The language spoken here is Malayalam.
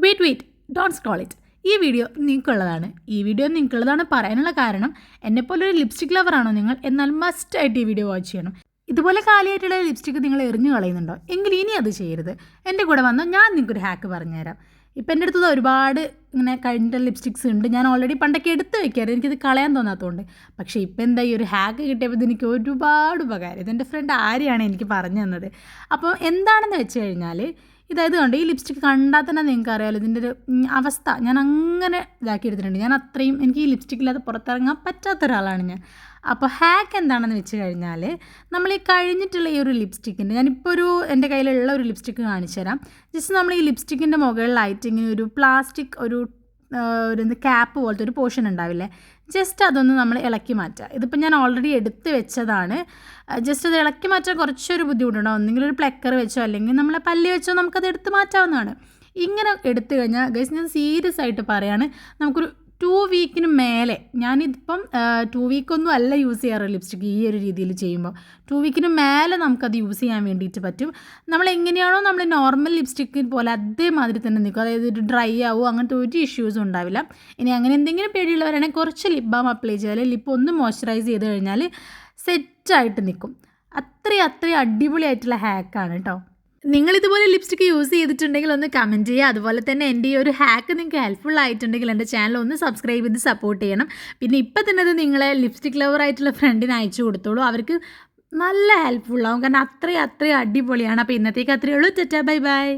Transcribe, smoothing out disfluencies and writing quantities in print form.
Wait don't scroll it. ഈ വീഡിയോ നിങ്ങൾക്കുള്ളതാണ് പറയാനുള്ള കാരണം, എന്നെപ്പോലെ ഒരു ലിപ്സ്റ്റിക് ലവറാണോ നിങ്ങൾ? എന്നാൽ മസ്റ്റായിട്ട് ഈ വീഡിയോ വാച്ച് ചെയ്യണം. ഇതുപോലെ കാലിയായിട്ടുള്ള ലിപ്സ്റ്റിക്ക് നിങ്ങൾ എറിഞ്ഞു കളയുന്നുണ്ടോ? എങ്കിൽ ഇനി അത് ചെയ്യരുത്. എൻ്റെ കൂടെ വന്നോ, ഞാൻ നിങ്ങൾക്കൊരു ഹാക്ക് പറഞ്ഞുതരാം. ഇപ്പം എൻ്റെ അടുത്ത് ഒരുപാട് ഇങ്ങനെ കഴിഞ്ഞ ലിപ്സ്റ്റിക്സ് ഉണ്ട്. ഞാൻ ഓൾറെഡി പണ്ടൊക്കെ എടുത്ത് വെക്കാറ്, എനിക്കിത് കളയാൻ തോന്നാത്തതുകൊണ്ട്. പക്ഷേ ഇപ്പം എന്താ, ഈ ഒരു ഹാക്ക് കിട്ടിയപ്പോൾ ഇതെനിക്ക് ഒരുപാട് ഉപകാരം. ഇതെൻ്റെ ഫ്രണ്ട് ആര്യാണ് എനിക്ക് പറഞ്ഞു തന്നത്. അപ്പോൾ എന്താണെന്ന് വെച്ച് കഴിഞ്ഞാൽ, ഇതായത് കണ്ട് ഈ ലിപ്സ്റ്റിക്ക് കണ്ടാൽ തന്നെ നിങ്ങൾക്ക് അറിയാമല്ലോ ഇതിൻ്റെ ഒരു അവസ്ഥ. ഞാൻ അങ്ങനെ ഇതാക്കി എടുത്തിട്ടുണ്ട്. ഞാൻ അത്രയും, എനിക്ക് ഈ ലിപ്സ്റ്റിക്കില്ലാതെ പുറത്തിറങ്ങാൻ പറ്റാത്ത ഒരാളാണ് ഞാൻ. അപ്പോൾ ഹാക്ക് എന്താണെന്ന് വെച്ച് കഴിഞ്ഞാൽ, നമ്മൾ ഈ കഴിഞ്ഞിട്ടുള്ള ഈ ഒരു ലിപ്സ്റ്റിക്കിൻ്റെ, ഞാനിപ്പോൾ എൻ്റെ കയ്യിലുള്ള ഒരു ലിപ്സ്റ്റിക്ക് കാണിച്ചു തരാം. ജസ്റ്റ് നമ്മൾ ഈ ലിപ്സ്റ്റിക്കിൻ്റെ മുകളിലായിട്ട് ഇങ്ങനെ ഒരു പ്ലാസ്റ്റിക് ഒരു ക്യാപ്പ് പോലത്തെ ഒരു പോർഷൻ ഉണ്ടാവില്ലേ, ജസ്റ്റ് അതൊന്ന് നമ്മൾ ഇളക്കി മാറ്റുക. ഇതിപ്പോൾ ഞാൻ ഓൾറെഡി എടുത്ത് വെച്ചതാണ്. ജസ്റ്റ് അത് ഇളക്കി മാറ്റാൻ കുറച്ചൊരു ബുദ്ധിമുട്ടുണ്ടാവും. ഒന്നെങ്കിലും ഒരു പ്ലക്കർ വെച്ചോ അല്ലെങ്കിൽ നമ്മളെ പല്ല് വെച്ചോ നമുക്കത് എടുത്ത് മാറ്റാവുന്നതാണ്. ഇങ്ങനെ എടുത്തു കഴിഞ്ഞാൽ ഗൈസ്, ഞാൻ സീരിയസ് ആയിട്ട് പറയാണ്, നമുക്കൊരു 2 വീക്കിന് മേലെ, ഞാനിതിപ്പം 2 വീക്കൊന്നും അല്ല യൂസ് ചെയ്യാറ് ലിപ്സ്റ്റിക്ക് ഈ ഒരു രീതിയിൽ ചെയ്യുമ്പോൾ. 2 വീക്കിന് മേലെ നമുക്കത് യൂസ് ചെയ്യാൻ വേണ്ടിയിട്ട് പറ്റും. നമ്മൾ എങ്ങനെയാണോ നമ്മൾ നോർമൽ ലിപ്സ്റ്റിക്ക് പോലെ അതേമാതിരി തന്നെ നിൽക്കും. അതായത് ഒരു ഡ്രൈ ആവും, അങ്ങനത്തെ ഒരു ഇഷ്യൂസും ഉണ്ടാവില്ല. ഇനി അങ്ങനെ എന്തെങ്കിലും പേടിയുള്ളവരാണെങ്കിൽ കുറച്ച് ലിപ് ബാം അപ്ലൈ ചെയ്താൽ ലിപ്പ് ഒന്ന് മോയ്സ്ചറൈസ് ചെയ്ത് കഴിഞ്ഞാൽ സെറ്റായിട്ട് നിൽക്കും. അത്രയും അടിപൊളിയായിട്ടുള്ള ഹാക്കാണ് കേട്ടോ. നിങ്ങളിതുപോലെ ലിപ്സ്റ്റിക്ക് യൂസ് ചെയ്തിട്ടുണ്ടെങ്കിൽ ഒന്ന് കമൻറ്റ് ചെയ്യുക. അതുപോലെ തന്നെ എൻ്റെ ഈ ഒരു ഹാക്ക് നിങ്ങൾക്ക് ഹെൽപ്ഫുൾ ആയിട്ടുണ്ടെങ്കിൽ എൻ്റെ ചാനൽ ഒന്ന് സബ്സ്ക്രൈബ് ചെയ്ത് സപ്പോർട്ട് ചെയ്യണം. പിന്നെ ഇപ്പം തന്നെ അത് നിങ്ങളെ ലിപ്സ്റ്റിക് ലവറായിട്ടുള്ള ഫ്രണ്ടിന് അയച്ചു കൊടുത്തോളൂ. അവർക്ക് നല്ല ഹെൽപ്ഫുൾ ആവും. കാരണം അത്രയും അടിപൊളിയാണ്. അപ്പോൾ ഇന്നത്തേക്ക് അത്രയേ ഉള്ളൂ. Tata bye bye.